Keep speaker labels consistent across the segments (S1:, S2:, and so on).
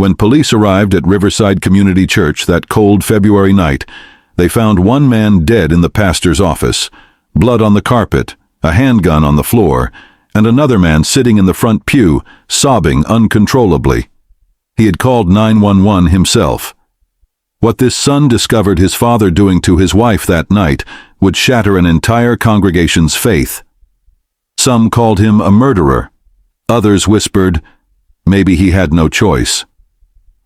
S1: When police arrived at Riverside Community Church that cold February night, they found one man dead in the pastor's office, blood on the carpet, a handgun on the floor, and another man sitting in the front pew, sobbing uncontrollably. He had called 911 himself. What this son discovered his father doing to his wife that night would shatter an entire congregation's faith. Some called him a murderer. Others whispered, maybe he had no choice.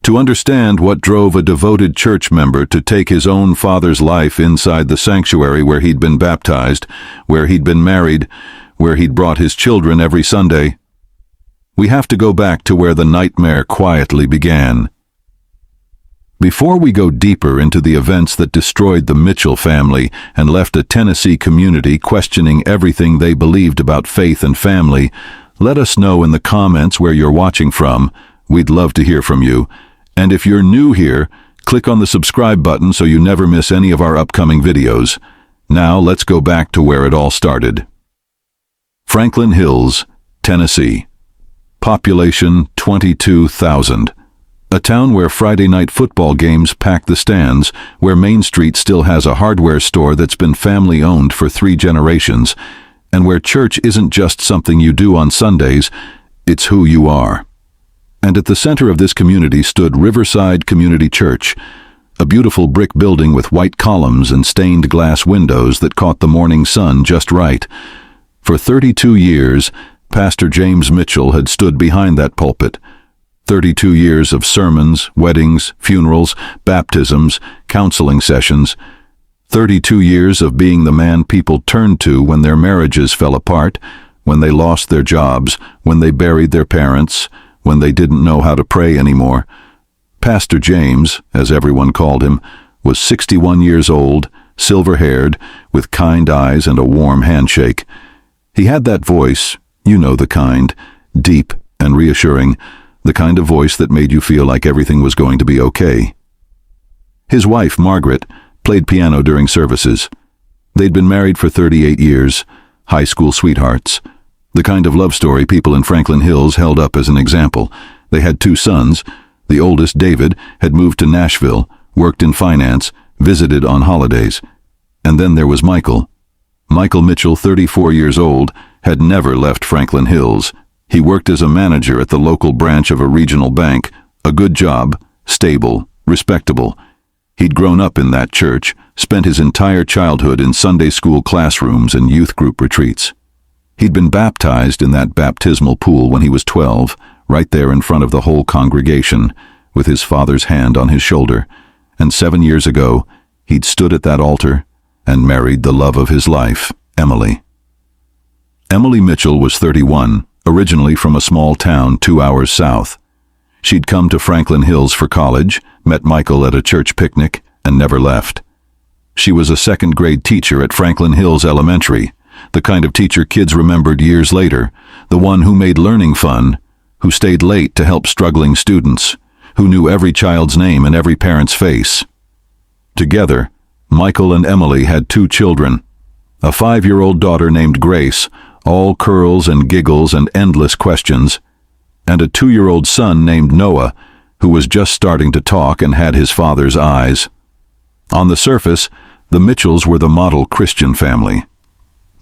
S1: To understand what drove a devoted church member to take his own father's life inside the sanctuary where he'd been baptized, where he'd been married, where he'd brought his children every Sunday, we have to go back to where the nightmare quietly began. Before we go deeper into the events that destroyed the Mitchell family and left a Tennessee community questioning everything they believed about faith and family, let us know in the comments where you're watching from. We'd love to hear from you. And if you're new here, click on the subscribe button so you never miss any of our upcoming videos. Now let's go back to where it all started. Franklin Hills, Tennessee. Population 22,000. A town where Friday night football games pack the stands, where Main Street still has a hardware store that's been family-owned for 3 generations, and where church isn't just something you do on Sundays, it's who you are. And at the center of this community stood Riverside Community Church, a beautiful brick building with white columns and stained glass windows that caught the morning sun just right. For 32 years, Pastor James Mitchell had stood behind that pulpit. 32 years of sermons, weddings, funerals, baptisms, counseling sessions. 32 years of being the man people turned to when their marriages fell apart, when they lost their jobs, when they buried their parents, when they didn't know how to pray anymore. Pastor James, as everyone called him, was 61 years old, silver-haired, with kind eyes and a warm handshake. He had that voice, you know the kind, deep and reassuring, the kind of voice that made you feel like everything was going to be okay. His wife, Margaret, played piano during services. They'd been married for 38 years, high school sweethearts, the kind of love story people in Franklin Hills held up as an example. They had 2 sons. The oldest, David, had moved to Nashville, worked in finance, visited on holidays. And then there was Michael. Michael Mitchell, 34 years old, had never left Franklin Hills. He worked as a manager at the local branch of a regional bank, a good job, stable, respectable. He'd grown up in that church, spent his entire childhood in Sunday school classrooms and youth group retreats. He'd been baptized in that baptismal pool when he was 12, right there in front of the whole congregation, with his father's hand on his shoulder. And 7 years ago, he'd stood at that altar and married the love of his life, Emily. Emily Mitchell was 31, originally from a small town 2 hours south. She'd come to Franklin Hills for college, met Michael at a church picnic, and never left. She was a second-grade teacher at Franklin Hills Elementary, the kind of teacher kids remembered years later, the one who made learning fun, who stayed late to help struggling students, who knew every child's name and every parent's face. Together, Michael and Emily had 2 children, a 5-year-old daughter named Grace, all curls and giggles and endless questions, and a 2-year-old son named Noah, who was just starting to talk and had his father's eyes. On the surface, the Mitchells were the model Christian family.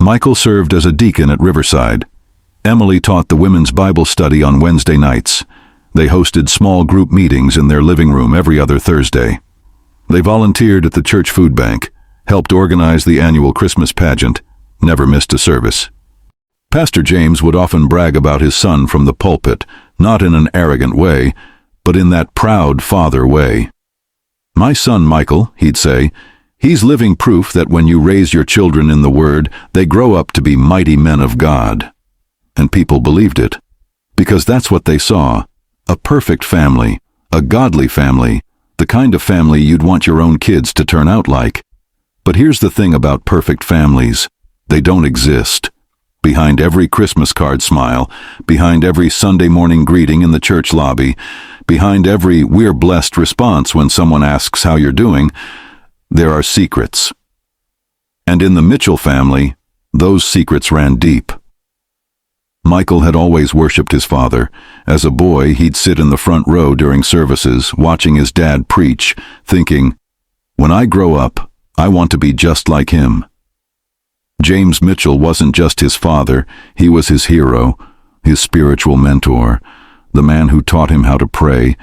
S1: Michael served as a deacon at Riverside. Emily taught the women's Bible study on Wednesday nights. They hosted small group meetings in their living room every other Thursday. They volunteered at the church food bank, helped organize the annual Christmas pageant, never missed a service. Pastor James would often brag about his son from the pulpit, not in an arrogant way, but in that proud father way. "My son Michael," he'd say, "he's living proof that when you raise your children in the Word, they grow up to be mighty men of God." And people believed it, because that's what they saw, a perfect family, a godly family, the kind of family you'd want your own kids to turn out like. But here's the thing about perfect families. They don't exist. Behind every Christmas card smile, behind every Sunday morning greeting in the church lobby, behind every "we're blessed" response when someone asks how you're doing, there are secrets. And in the Mitchell family, those secrets ran deep. Michael had always worshipped his father. As a boy, he'd sit in the front row during services, watching his dad preach, thinking, "When I grow up, I want to be just like him." James Mitchell wasn't just his father, he was his hero, his spiritual mentor, the man who taught him how to pray,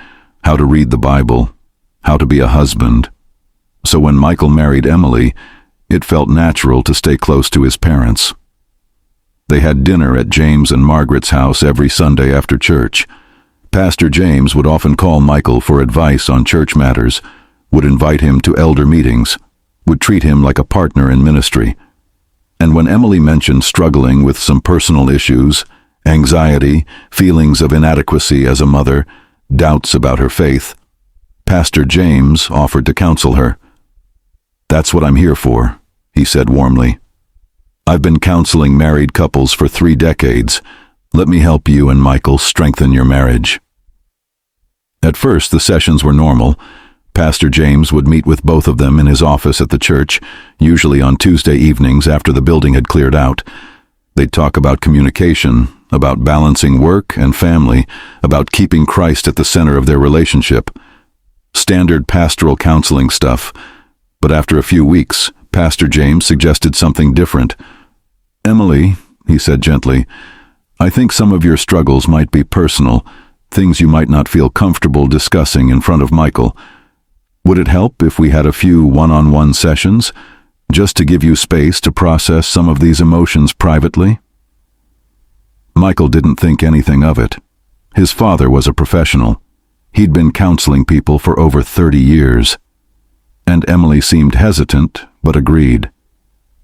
S1: how to read the Bible, how to be a husband. So when Michael married Emily, it felt natural to stay close to his parents. They had dinner at James and Margaret's house every Sunday after church. Pastor James would often call Michael for advice on church matters, would invite him to elder meetings, would treat him like a partner in ministry. And when Emily mentioned struggling with some personal issues, anxiety, feelings of inadequacy as a mother, doubts about her faith, Pastor James offered to counsel her. "That's what I'm here for," he said warmly. "I've been counseling married couples for 3 decades. Let me help you and Michael strengthen your marriage." At first, the sessions were normal. Pastor James would meet with both of them in his office at the church, usually on Tuesday evenings after the building had cleared out. They'd talk about communication, about balancing work and family, about keeping Christ at the center of their relationship. Standard pastoral counseling stuff. But after a few weeks, Pastor James suggested something different. "Emily," he said gently, "I think some of your struggles might be personal, things you might not feel comfortable discussing in front of Michael. Would it help if we had a few one-on-one sessions, just to give you space to process some of these emotions privately?" Michael didn't think anything of it. His father was a professional. He'd been counseling people for over 30 years. And Emily seemed hesitant, but agreed.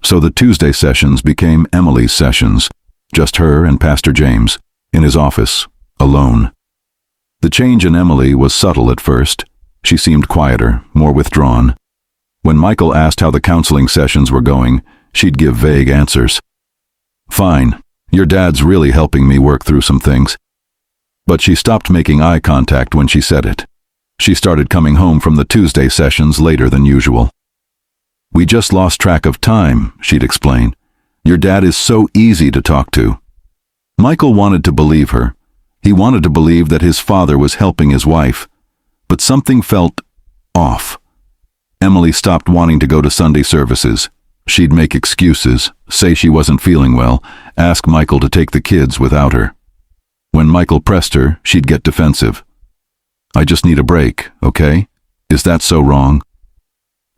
S1: So the Tuesday sessions became Emily's sessions, just her and Pastor James, in his office, alone. The change in Emily was subtle at first. She seemed quieter, more withdrawn. When Michael asked how the counseling sessions were going, she'd give vague answers. "Fine, your dad's really helping me work through some things." But she stopped making eye contact when she said it. She started coming home from the Tuesday sessions later than usual. "We just lost track of time," she'd explain. "Your dad is so easy to talk to." Michael wanted to believe her. He wanted to believe that his father was helping his wife. But something felt off. Emily stopped wanting to go to Sunday services. She'd make excuses, say she wasn't feeling well, ask Michael to take the kids without her. When Michael pressed her, she'd get defensive. "I just need a break, okay? Is that so wrong?"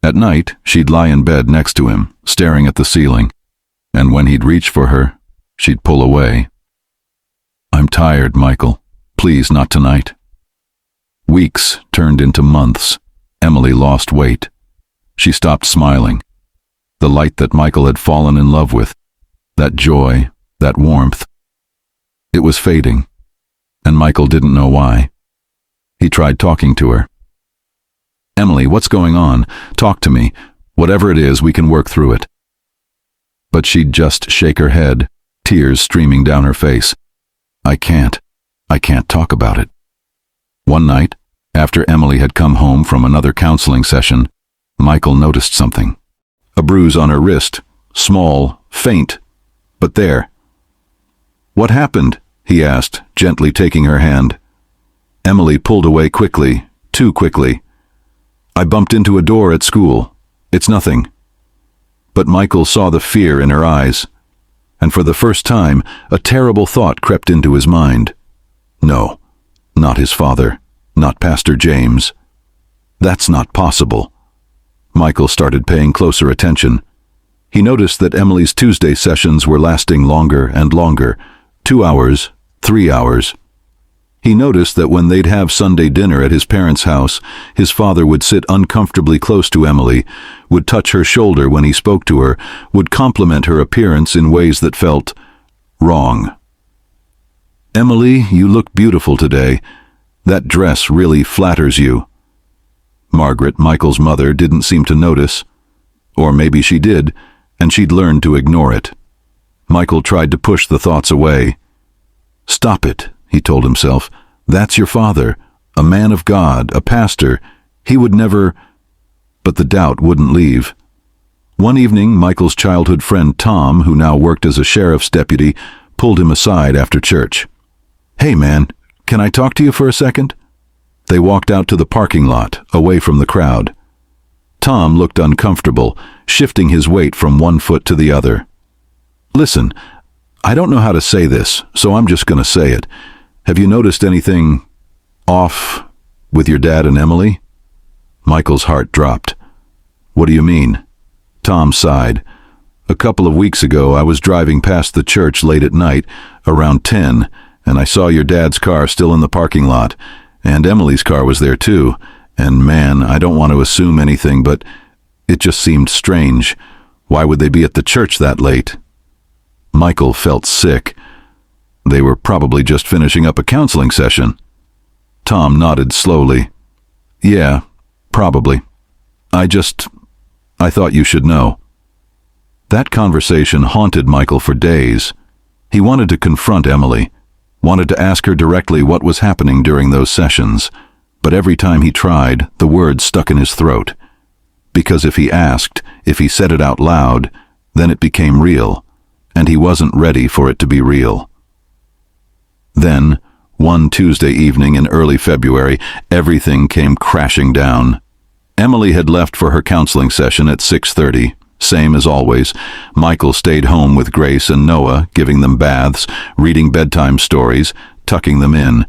S1: At night, she'd lie in bed next to him, staring at the ceiling. And when he'd reach for her, she'd pull away. "I'm tired, Michael. Please, not tonight." Weeks turned into months. Emily lost weight. She stopped smiling. The light that Michael had fallen in love with, that joy, that warmth, it was fading, and Michael didn't know why. He tried talking to her. "Emily, what's going on? Talk to me. Whatever it is, we can work through it." But she'd just shake her head, tears streaming down her face. I can't talk about it." One night, after Emily had come home from another counseling session, Michael noticed something. A bruise on her wrist, small, faint, but there. "What happened?" he asked, gently taking her hand. Emily pulled away quickly, too quickly. "I bumped into a door at school. It's nothing." But Michael saw the fear in her eyes, and for the first time, a terrible thought crept into his mind. No, not his father, not Pastor James. That's not possible. Michael started paying closer attention. He noticed that Emily's Tuesday sessions were lasting longer and longer, 2 hours, 3 hours. He noticed that when they'd have Sunday dinner at his parents' house, his father would sit uncomfortably close to Emily, would touch her shoulder when he spoke to her, would compliment her appearance in ways that felt wrong. "Emily, you look beautiful today. That dress really flatters you." Margaret, Michael's mother, didn't seem to notice. Or maybe she did, and she'd learned to ignore it. Michael tried to push the thoughts away. "Stop it," he told himself. "That's your father, a man of God, a pastor. He would never—" But the doubt wouldn't leave. One evening, Michael's childhood friend Tom, who now worked as a sheriff's deputy, pulled him aside after church. "Hey man, can I talk to you for a second?" They walked out to the parking lot, away from the crowd. Tom looked uncomfortable, shifting his weight from one foot to the other. "Listen, I don't know how to say this, so I'm just going to say it. Have you noticed anything off with your dad and Emily?" Michael's heart dropped. "What do you mean?" Tom sighed. "A couple of weeks ago, I was driving past the church late at night, around 10, and I saw your dad's car still in the parking lot, and Emily's car was there too. And man, I don't want to assume anything, but it just seemed strange. Why would they be at the church that late?" Michael felt sick. They were probably just finishing up a counseling session. Tom nodded slowly. "Yeah, probably. I thought you should know." That conversation haunted Michael for days. He wanted to confront Emily, wanted to ask her directly what was happening during those sessions, but every time he tried, the words stuck in his throat. Because if he asked, if he said it out loud, then it became real, and he wasn't ready for it to be real. Then, one Tuesday evening in early February, everything came crashing down. Emily had left for her counseling session at 6:30. Same as always, Michael stayed home with Grace and Noah, giving them baths, reading bedtime stories, tucking them in.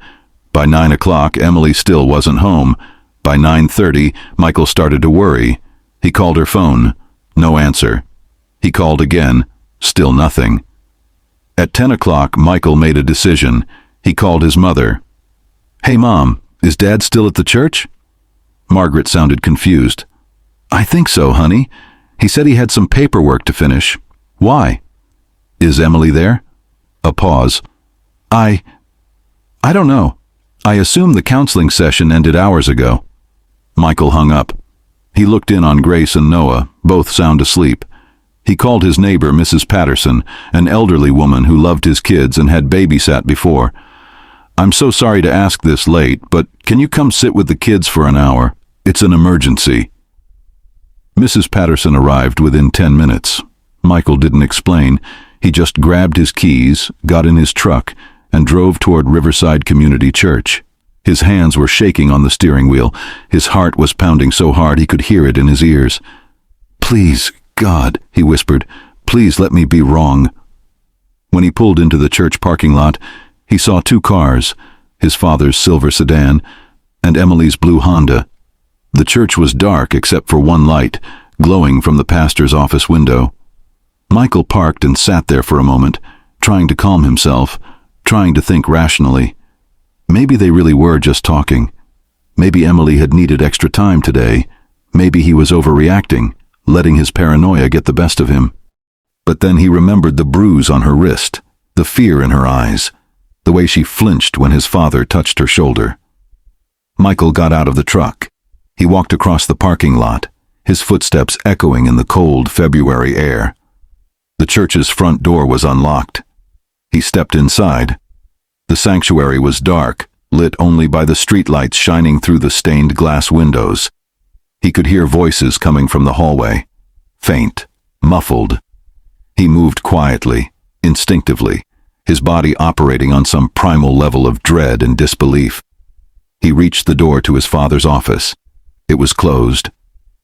S1: By 9 o'clock, Emily still wasn't home. By 9:30, Michael started to worry. He called her phone. No answer. He called again. Still nothing. At 10 o'clock, Michael made a decision. He called his mother. "Hey, Mom, is Dad still at the church?" Margaret sounded confused. "I think so, honey. He said he had some paperwork to finish. Why?" "Is Emily there?" A pause. I don't know. I assume the counseling session ended hours ago." Michael hung up. He looked in on Grace and Noah, both sound asleep. He called his neighbor, Mrs. Patterson, an elderly woman who loved his kids and had babysat before. "I'm so sorry to ask this late, but can you come sit with the kids for an hour? It's an emergency." Mrs. Patterson arrived within 10 minutes. Michael didn't explain. He just grabbed his keys, got in his truck, and drove toward Riverside Community Church. His hands were shaking on the steering wheel. His heart was pounding so hard he could hear it in his ears. "Please, God," he whispered, "please let me be wrong." When he pulled into the church parking lot, he saw two cars, his father's silver sedan and Emily's blue Honda. The church was dark except for one light, glowing from the pastor's office window. Michael parked and sat there for a moment, trying to calm himself, trying to think rationally. Maybe they really were just talking. Maybe Emily had needed extra time today. Maybe he was overreacting, letting his paranoia get the best of him. But then he remembered the bruise on her wrist, the fear in her eyes, the way she flinched when his father touched her shoulder. Michael got out of the truck. He walked across the parking lot, his footsteps echoing in the cold February air. The church's front door was unlocked. He stepped inside. The sanctuary was dark, lit only by the streetlights shining through the stained glass windows. He could hear voices coming from the hallway, faint, muffled. He moved quietly, instinctively, his body operating on some primal level of dread and disbelief. He reached the door to his father's office. It was closed,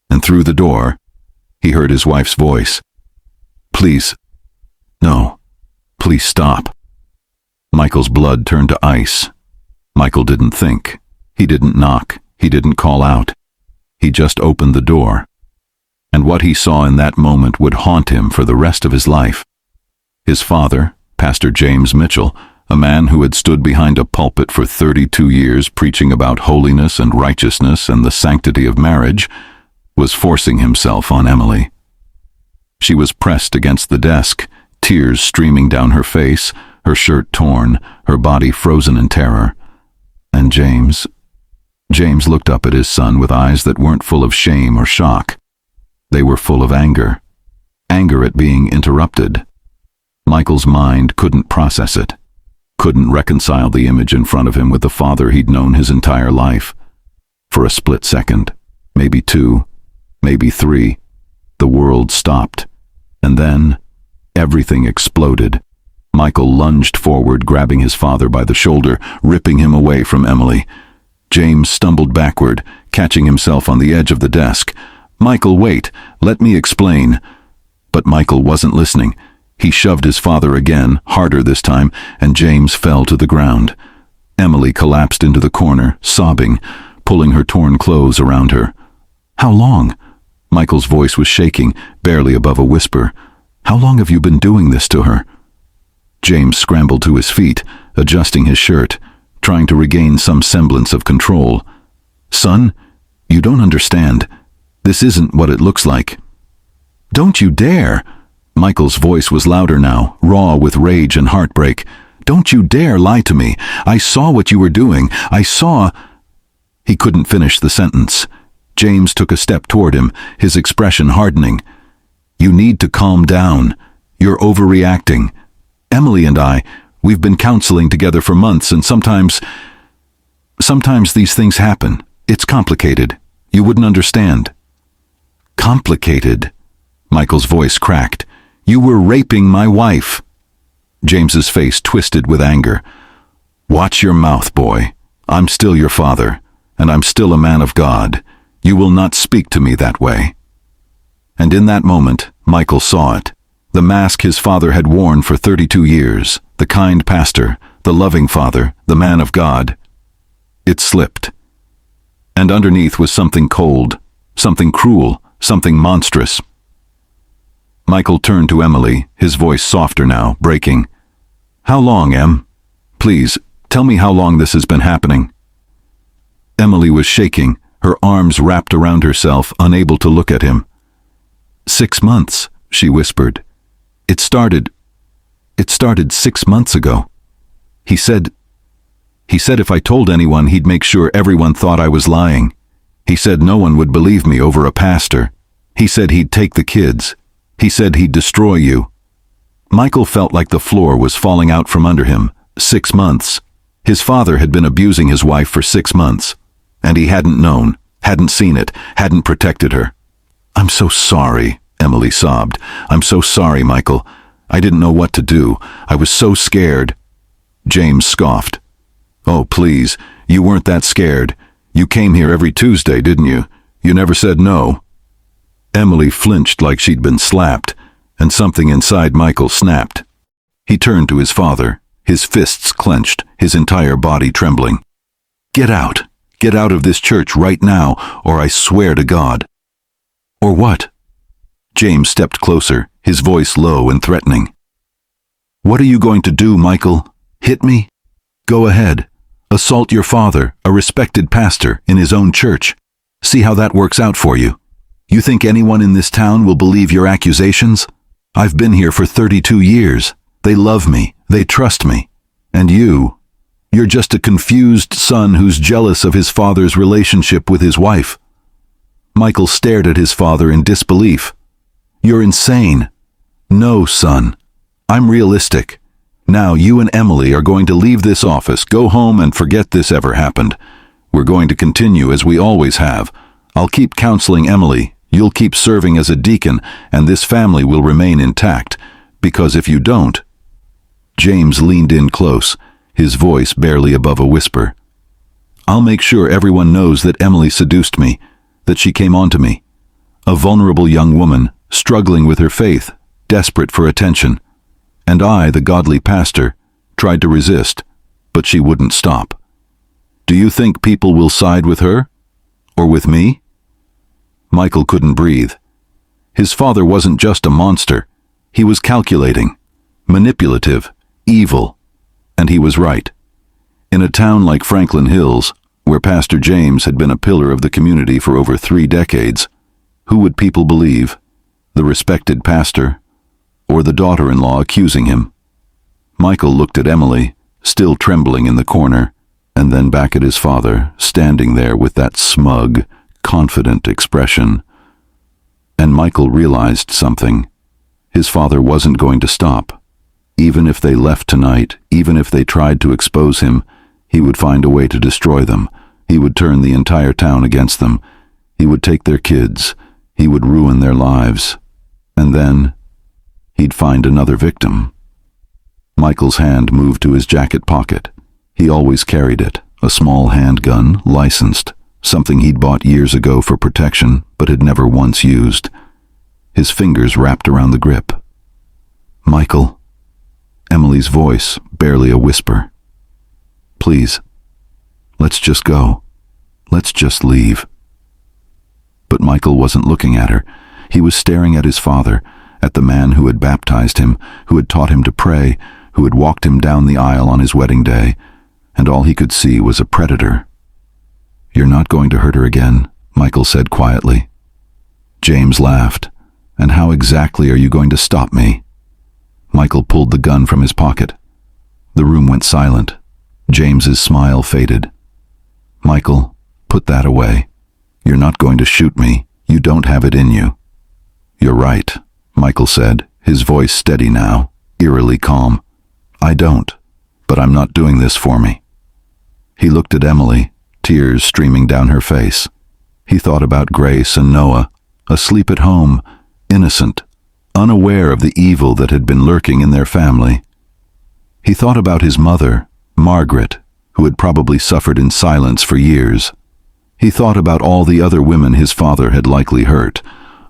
S1: and through the door, he heard his wife's voice. "Please, no, please stop." Michael's blood turned to ice. Michael didn't think. He didn't knock. He didn't call out. He just opened the door. And what he saw in that moment would haunt him for the rest of his life. His father, Pastor James Mitchell, a man who had stood behind a pulpit for 32 years preaching about holiness and righteousness and the sanctity of marriage, was forcing himself on Emily. She was pressed against the desk, tears streaming down her face, her shirt torn, her body frozen in terror. And James looked up at his son with eyes that weren't full of shame or shock. They were full of anger. Anger at being interrupted. Michael's mind couldn't process it. Couldn't reconcile the image in front of him with the father he'd known his entire life. For a split second, maybe two, maybe three, the world stopped. And then, everything exploded. Michael lunged forward, grabbing his father by the shoulder, ripping him away from Emily. James stumbled backward, catching himself on the edge of the desk. "Michael, wait, let me explain." But Michael wasn't listening. He shoved his father again, harder this time, and James fell to the ground. Emily collapsed into the corner, sobbing, pulling her torn clothes around her. "How long?" Michael's voice was shaking, barely above a whisper. "How long have you been doing this to her?" James scrambled to his feet, adjusting his shirt, trying to regain some semblance of control. "Son, you don't understand. This isn't what it looks like." "Don't you dare!" Michael's voice was louder now, raw with rage and heartbreak. "Don't you dare lie to me. I saw what you were doing. I saw—" He couldn't finish the sentence. James took a step toward him, his expression hardening. "You need to calm down. You're overreacting. Emily and we've been counseling together for months, and sometimes these things happen. It's complicated. You wouldn't understand." "Complicated?" Michael's voice cracked. "You were raping my wife." James's face twisted with anger. "Watch your mouth, boy. I'm still your father, and I'm still a man of God. You will not speak to me that way." And in that moment, Michael saw it. The mask his father had worn for 32 years, the kind pastor, the loving father, the man of God. It slipped. And underneath was something cold, something cruel, something monstrous. Michael turned to Emily, his voice softer now, breaking. "How long, Em? Please, tell me how long this has been happening." Emily was shaking, her arms wrapped around herself, unable to look at him. "6 months," she whispered. It started 6 months ago. He said if I told anyone, he'd make sure everyone thought I was lying. He said no one would believe me over a pastor. He said he'd take the kids. He said he'd destroy you." Michael felt like the floor was falling out from under him. 6 months. His father had been abusing his wife for 6 months. And he hadn't known, hadn't seen it, hadn't protected her. "I'm so sorry," Emily sobbed. "I'm so sorry, Michael. I didn't know what to do. I was so scared." James scoffed. "Oh, please, you weren't that scared. You came here every Tuesday, didn't you? You never said no." Emily flinched like she'd been slapped, and something inside Michael snapped. He turned to his father, his fists clenched, his entire body trembling. "Get out. Get out of this church right now, or I swear to God." "Or what?" James stepped closer, his voice low and threatening. "What are you going to do, Michael? Hit me? Go ahead. Assault your father, a respected pastor, in his own church. See how that works out for you. You think anyone in this town will believe your accusations? I've been here for 32 years. They love me. They trust me. And you're just a confused son who's jealous of his father's relationship with his wife." Michael stared at his father in disbelief. "You're insane." "No, son. I'm realistic. Now you and Emily are going to leave this office, go home, and forget this ever happened. We're going to continue as we always have. I'll keep counseling Emily. You'll keep serving as a deacon, and this family will remain intact. Because if you don't—" James leaned in close, his voice barely above a whisper. "I'll make sure everyone knows that Emily seduced me, that she came onto me. A vulnerable young woman, struggling with her faith, desperate for attention. And I, the godly pastor, tried to resist, but she wouldn't stop. Do you think people will side with her? Or with me?" Michael couldn't breathe. His father wasn't just a monster. He was calculating, manipulative, evil, and he was right. In a town like Franklin Hills, where Pastor James had been a pillar of the community for over 3 decades, who would people believe? The respected pastor, or the daughter-in-law accusing him? Michael looked at Emily, still trembling in the corner, and then back at his father, standing there with that smug, confident expression. And Michael realized something. His father wasn't going to stop. Even if they left tonight, even if they tried to expose him, he would find a way to destroy them. He would turn the entire town against them. He would take their kids. He would ruin their lives. And then he'd find another victim. Michael's hand moved to his jacket pocket. He always carried it, a small handgun, licensed, something he'd bought years ago for protection but had never once used. His fingers wrapped around the grip. "Michael," Emily's voice, barely a whisper. "Please, let's just go. Let's just leave." But Michael wasn't looking at her. He was staring at his father, at the man who had baptized him, who had taught him to pray, who had walked him down the aisle on his wedding day, and all he could see was a predator. "You're not going to hurt her again," Michael said quietly. James laughed. "And how exactly are you going to stop me?" Michael pulled the gun from his pocket. The room went silent. James's smile faded. "Michael, put that away. You're not going to shoot me. You don't have it in you." "You're right," Michael said, his voice steady now, eerily calm. "I don't, but I'm not doing this for me." He looked at Emily, tears streaming down her face. He thought about Grace and Noah, asleep at home, innocent, unaware of the evil that had been lurking in their family. He thought about his mother, Margaret, who had probably suffered in silence for years. He thought about all the other women his father had likely hurt,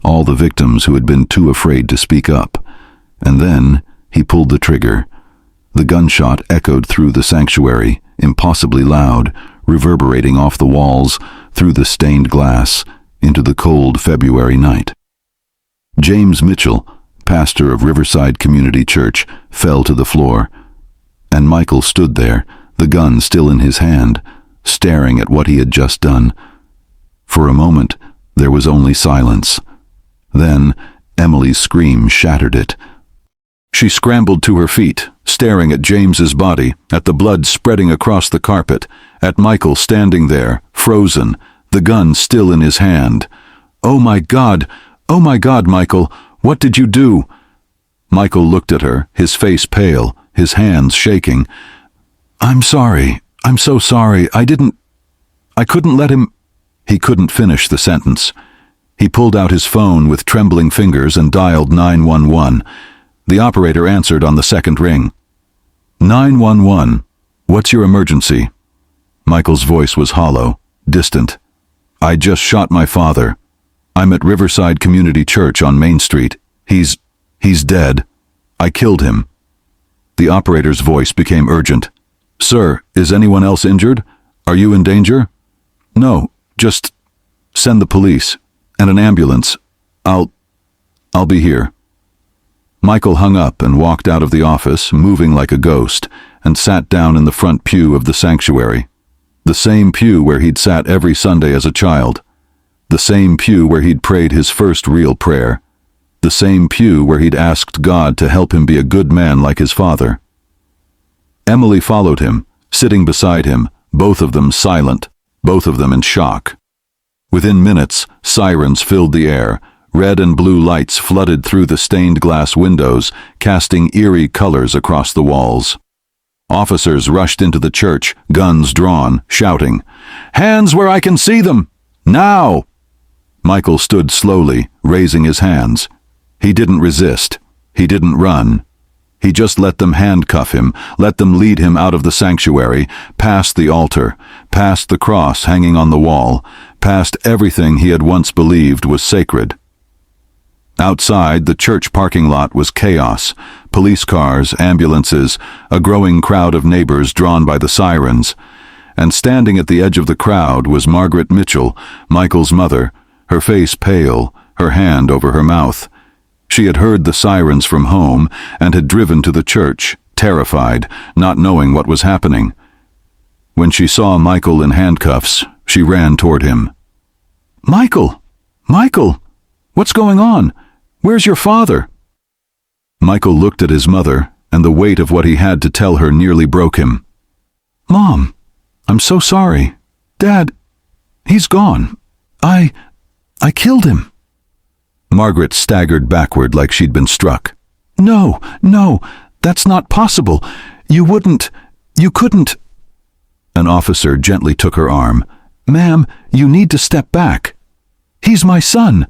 S1: all the victims who had been too afraid to speak up. And then he pulled the trigger. The gunshot echoed through the sanctuary, impossibly loud, reverberating off the walls, through the stained glass, into the cold February night. James Mitchell, pastor of Riverside Community Church, fell to the floor, and Michael stood there, the gun still in his hand, staring at what he had just done. For a moment, there was only silence. Then, Emily's scream shattered it. She scrambled to her feet, staring at James's body, at the blood spreading across the carpet, at Michael standing there, frozen, the gun still in his hand. "Oh my God! Oh my God, Michael! What did you do?" Michael looked at her, his face pale, his hands shaking. "I'm sorry. I'm so sorry. I couldn't let him—" He couldn't finish the sentence. He pulled out his phone with trembling fingers and dialed 911. The operator answered on the second ring. "911. What's your emergency?" Michael's voice was hollow, distant. "I just shot my father. I'm at Riverside Community Church on Main Street. He's dead. I killed him." The operator's voice became urgent. "Sir, is anyone else injured? Are you in danger?" "No, just send the police and an ambulance. I'll be here." Michael hung up and walked out of the office, moving like a ghost, and sat down in the front pew of the sanctuary. The same pew where he'd sat every Sunday as a child. The same pew where he'd prayed his first real prayer. The same pew where he'd asked God to help him be a good man like his father. Emily followed him, sitting beside him, both of them silent, both of them in shock. Within minutes, sirens filled the air. Red and blue lights flooded through the stained glass windows, casting eerie colors across the walls. Officers rushed into the church, guns drawn, shouting, "Hands where I can see them! Now!" Michael stood slowly, raising his hands. He didn't resist. He didn't run. He just let them handcuff him, let them lead him out of the sanctuary, past the altar, past the cross hanging on the wall, past everything he had once believed was sacred. Outside, the church parking lot was chaos. Police cars, ambulances, a growing crowd of neighbors drawn by the sirens. And standing at the edge of the crowd was Margaret Mitchell, Michael's mother, her face pale, her hand over her mouth. She had heard the sirens from home and had driven to the church, terrified, not knowing what was happening. When she saw Michael in handcuffs, she ran toward him. "Michael! Michael! What's going on? Where's your father?" Michael looked at his mother, and the weight of what he had to tell her nearly broke him. "Mom, I'm so sorry. Dad, he's gone. I killed him." Margaret staggered backward like she'd been struck. No, that's not possible. You couldn't." An officer gently took her arm. "Ma'am, you need to step back." "He's my son.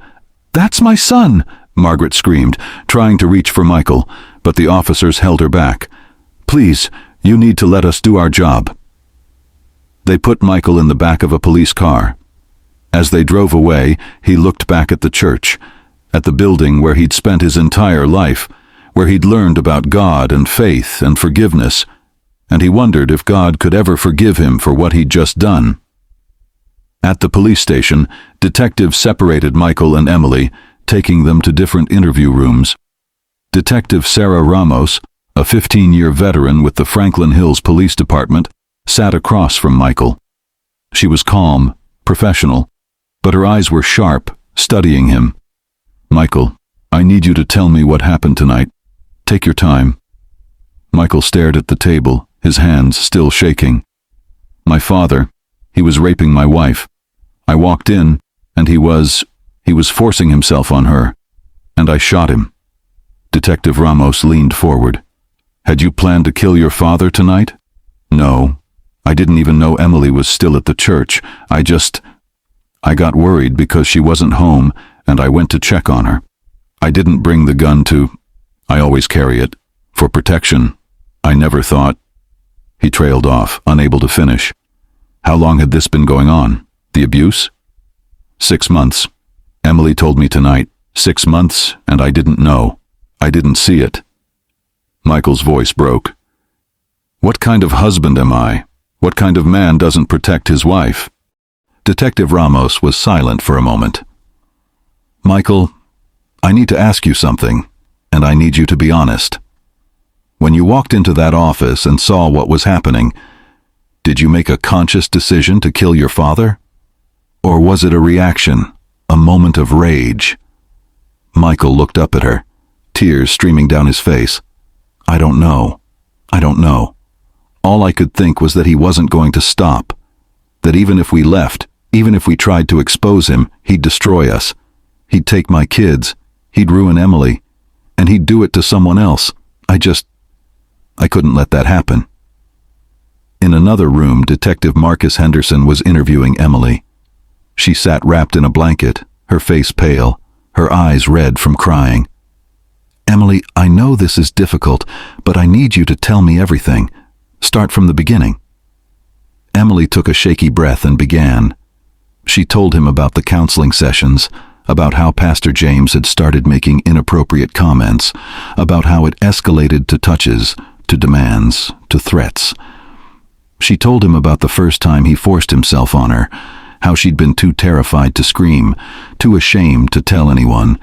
S1: That's my son," Margaret screamed, trying to reach for Michael, but the officers held her back. Please, you need to let us do our job." They put Michael in the back of a police car. As they drove away, he looked back at the church, at the building where he'd spent his entire life, where he'd learned about God and faith and forgiveness, and he wondered if God could ever forgive him for what he'd just done. At the police station, detectives separated Michael and Emily, taking them to different interview rooms. Detective Sarah Ramos, a 15-year veteran with the Franklin Hills Police Department, sat across from Michael. She was calm, professional, but her eyes were sharp, studying him. "Michael, I need you to tell me what happened tonight. Take your time." Michael stared at the table, his hands still shaking. "My father, he was raping my wife. I walked in, and he was forcing himself on her, and I shot him." Detective Ramos leaned forward. "Had you planned to kill your father tonight?" "No. I didn't even know Emily was still at the church. I got worried because she wasn't home, and I went to check on her. I didn't bring the gun I always carry it, for protection. I never thought—" He trailed off, unable to finish. "How long had this been going on? The abuse?" 6 months. Emily told me tonight. 6 months, and I didn't know. I didn't see it." Michael's voice broke. "What kind of husband am I? What kind of man doesn't protect his wife?" Detective Ramos was silent for a moment. "Michael, I need to ask you something, and I need you to be honest. When you walked into that office and saw what was happening, did you make a conscious decision to kill your father? Or was it a reaction, a moment of rage?" Michael looked up at her, tears streaming down his face. I don't know. All I could think was that he wasn't going to stop. That even if we left, even if we tried to expose him, he'd destroy us. He'd take my kids. He'd ruin Emily. And he'd do it to someone else. I couldn't let that happen." In another room, Detective Marcus Henderson was interviewing Emily. She sat wrapped in a blanket, her face pale, her eyes red from crying. "Emily, I know this is difficult, but I need you to tell me everything. Start from the beginning." Emily took a shaky breath and began. She told him about the counseling sessions, about how Pastor James had started making inappropriate comments, about how it escalated to touches, to demands, to threats. She told him about the first time he forced himself on her, how she'd been too terrified to scream, too ashamed to tell anyone.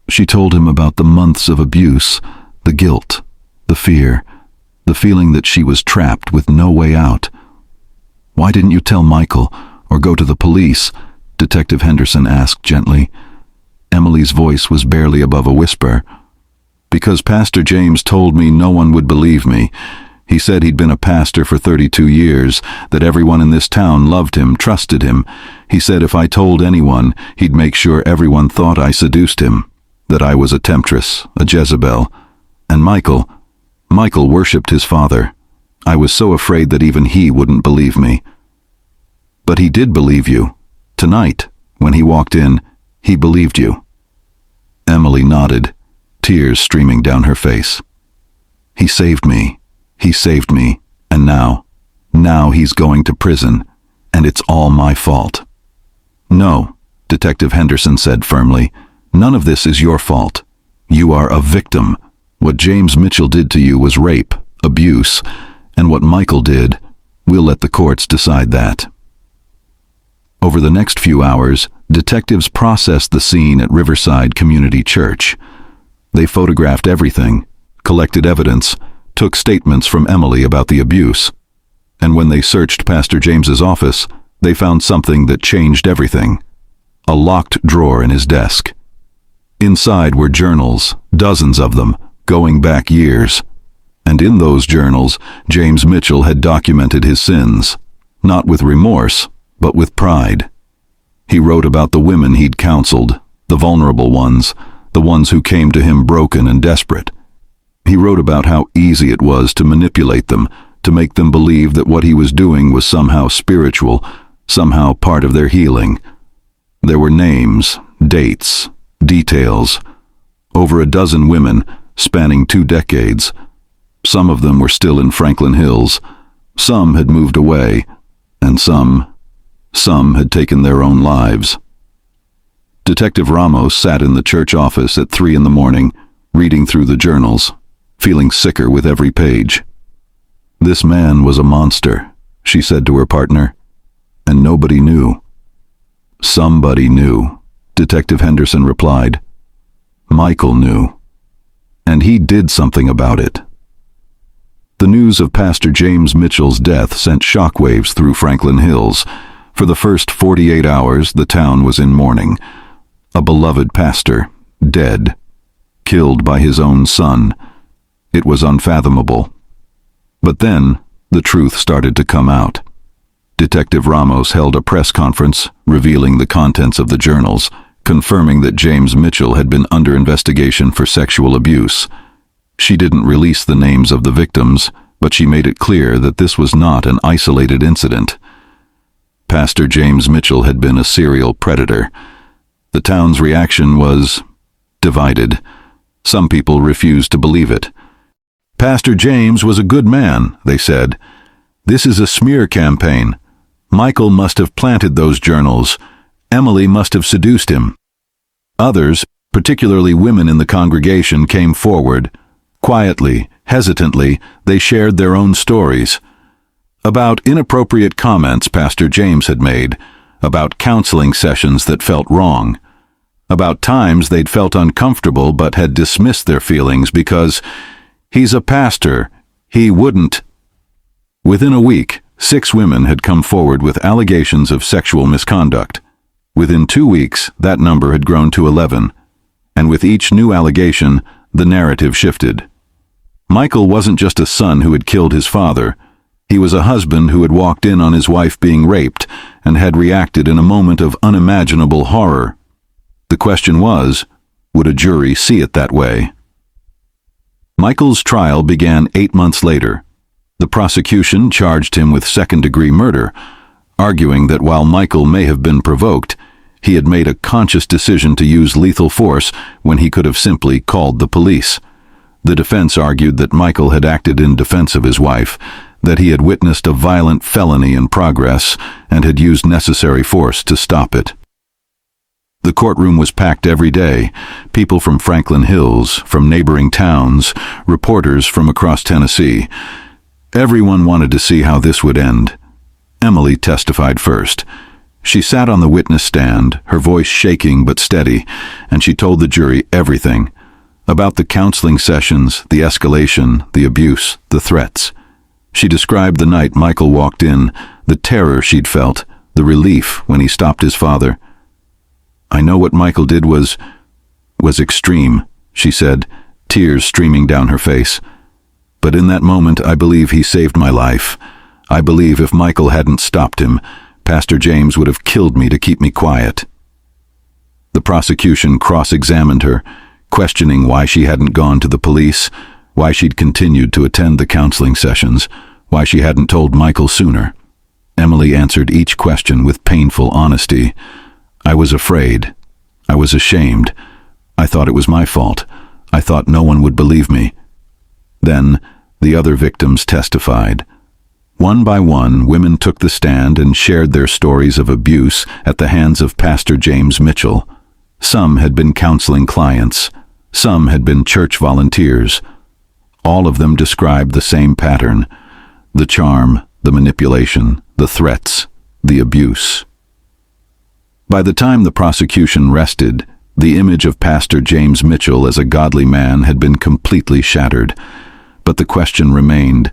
S1: She told him about the months of abuse, the guilt, the fear, the feeling that she was trapped with no way out. "Why didn't you tell Michael, or go to the police?" Detective Henderson asked gently. Emily's voice was barely above a whisper. "Because Pastor James told me no one would believe me. He said he'd been a pastor for 32 years, that everyone in this town loved him, trusted him. He said if I told anyone, he'd make sure everyone thought I seduced him, that I was a temptress, a Jezebel. And Michael worshipped his father. I was so afraid that even he wouldn't believe me." "But he did believe you. Tonight, when he walked in, he believed you." Emily nodded, tears streaming down her face. He saved me, and now he's going to prison, and it's all my fault." "No," Detective Henderson said firmly, "none of this is your fault. You are a victim. What James Mitchell did to you was rape, abuse, and what Michael did, we'll let the courts decide that." Over the next few hours, detectives processed the scene at Riverside Community Church. They photographed everything, collected evidence, took statements from Emily about the abuse. And when they searched Pastor James's office, they found something that changed everything. A locked drawer in his desk. Inside were journals, dozens of them, going back years. And in those journals, James Mitchell had documented his sins, not with remorse, but with pride. He wrote about the women he'd counseled, the vulnerable ones, the ones who came to him broken and desperate. He wrote about how easy it was to manipulate them, to make them believe that what he was doing was somehow spiritual, somehow part of their healing. There were names, dates, details. Over a dozen women, spanning 2 decades. Some of them were still in Franklin Hills. Some had moved away, and some had taken their own lives. Detective Ramos sat in the church office at 3 a.m, reading through the journals, feeling sicker with every page. "This man was a monster," she said to her partner, "and nobody knew." "Somebody knew," Detective Henderson replied. "Michael knew. And he did something about it." The news of Pastor James Mitchell's death sent shockwaves through Franklin Hills. For the first 48 hours, the town was in mourning. A beloved pastor, dead, killed by his own son. It was unfathomable. But then, the truth started to come out. Detective Ramos held a press conference, revealing the contents of the journals, confirming that James Mitchell had been under investigation for sexual abuse. She didn't release the names of the victims, but she made it clear that this was not an isolated incident. Pastor James Mitchell had been a serial predator. The town's reaction was divided. Some people refused to believe it. "Pastor James was a good man," they said. "This is a smear campaign. Michael must have planted those journals. Emily must have seduced him." Others, particularly women in the congregation, came forward. Quietly, hesitantly, they shared their own stories. About inappropriate comments Pastor James had made, about counseling sessions that felt wrong, about times they'd felt uncomfortable but had dismissed their feelings because he's a pastor, he wouldn't. Within a week, 6 women had come forward with allegations of sexual misconduct. Within 2 weeks, that number had grown to 11, and with each new allegation, the narrative shifted. Michael wasn't just a son who had killed his father. He was a husband who had walked in on his wife being raped and had reacted in a moment of unimaginable horror. The question was, would a jury see it that way? Michael's trial began 8 months later. The prosecution charged him with second-degree murder, arguing that while Michael may have been provoked, he had made a conscious decision to use lethal force when he could have simply called the police. The defense argued that Michael had acted in defense of his wife, that he had witnessed a violent felony in progress and had used necessary force to stop it. The courtroom was packed every day. People from Franklin Hills, from neighboring towns, reporters from across Tennessee. Everyone wanted to see how this would end. Emily testified first. She sat on the witness stand, her voice shaking but steady, and she told the jury everything. About the counseling sessions, the escalation, the abuse, the threats. She described the night Michael walked in, the terror she'd felt, the relief when he stopped his father. "I know what Michael did was extreme," she said, tears streaming down her face. "But in that moment, I believe he saved my life. I believe if Michael hadn't stopped him, Pastor James would have killed me to keep me quiet." The prosecution cross-examined her, questioning why she hadn't gone to the police, why she'd continued to attend the counseling sessions, why she hadn't told Michael sooner. Emily answered each question with painful honesty. "I was afraid. I was ashamed. I thought it was my fault. I thought no one would believe me." Then, the other victims testified. One by one, women took the stand and shared their stories of abuse at the hands of Pastor James Mitchell. Some had been counseling clients. Some had been church volunteers. All of them described the same pattern: the charm, the manipulation, the threats, the abuse. By the time the prosecution rested, the image of Pastor James Mitchell as a godly man had been completely shattered. But the question remained,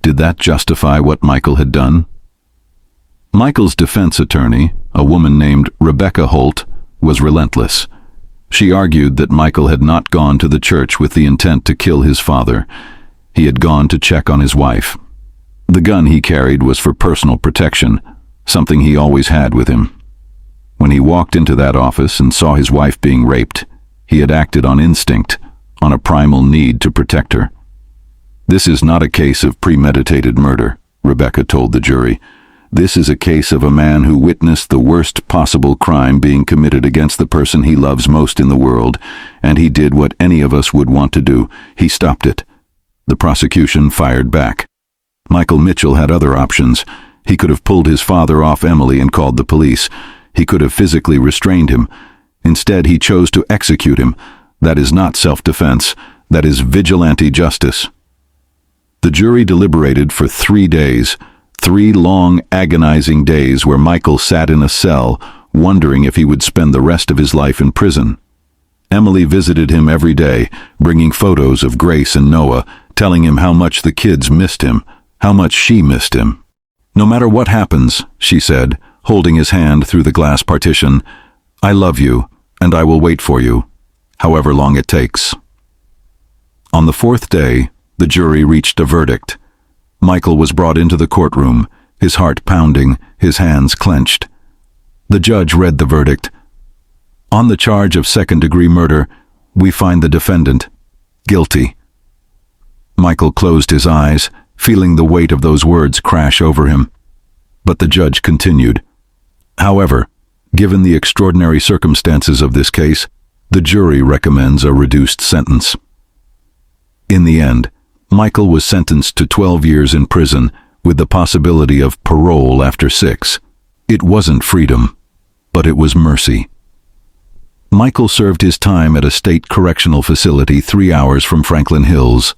S1: did that justify what Michael had done? Michael's defense attorney, a woman named Rebecca Holt, was relentless. She argued that Michael had not gone to the church with the intent to kill his father. He had gone to check on his wife. The gun he carried was for personal protection, something he always had with him. When he walked into that office and saw his wife being raped, he had acted on instinct, on a primal need to protect her. "This is not a case of premeditated murder," Rebecca told the jury. "This is a case of a man who witnessed the worst possible crime being committed against the person he loves most in the world, and he did what any of us would want to do. He stopped it. The prosecution fired back. Michael Mitchell had other options. He could have pulled his father off Emily and called the police. He could have physically restrained him. Instead, he chose to execute him. That is not self-defense. That is vigilante justice. The jury deliberated for 3 days, 3 long, agonizing days where Michael sat in a cell, wondering if he would spend the rest of his life in prison. Emily visited him every day, bringing photos of Grace and Noah, telling him how much the kids missed him, how much she missed him. "No matter what happens," she said, holding his hand through the glass partition, "I love you, and I will wait for you, however long it takes." On the 4th day, the jury reached a verdict. Michael was brought into the courtroom, his heart pounding, his hands clenched. The judge read the verdict. "On the charge of second-degree murder, we find the defendant guilty." Michael closed his eyes, feeling the weight of those words crash over him. But the judge continued. "However, given the extraordinary circumstances of this case, the jury recommends a reduced sentence." In the end, Michael was sentenced to 12 years in prison with the possibility of parole after 6. It wasn't freedom, but it was mercy. Michael served his time at a state correctional facility 3 hours from Franklin Hills.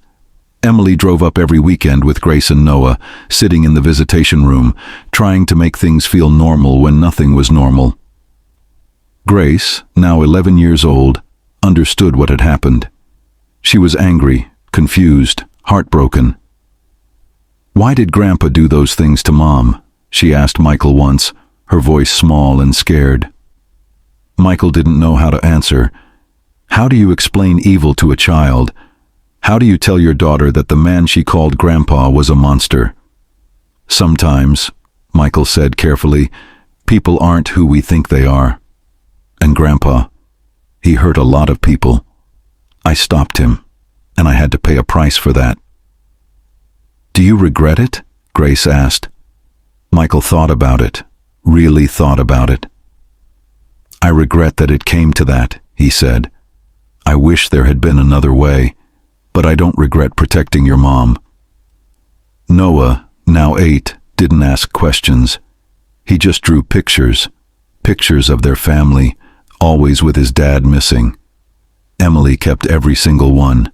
S1: Emily drove up every weekend with Grace and Noah, sitting in the visitation room, trying to make things feel normal when nothing was normal. Grace, now 11 years old, understood what had happened. She was angry, confused, heartbroken. "Why did Grandpa do those things to Mom?" she asked Michael once, her voice small and scared. Michael didn't know how to answer. How do you explain evil to a child? How do you tell your daughter that the man she called Grandpa was a monster? "Sometimes," Michael said carefully, "people aren't who we think they are. And Grandpa, he hurt a lot of people. I stopped him, and I had to pay a price for that." "Do you regret it?" Grace asked. Michael thought about it, really thought about it. "I regret that it came to that," he said. "I wish there had been another way, but I don't regret protecting your mom." Noah, now 8, didn't ask questions. He just drew pictures, pictures of their family, always with his dad missing. Emily kept every single one.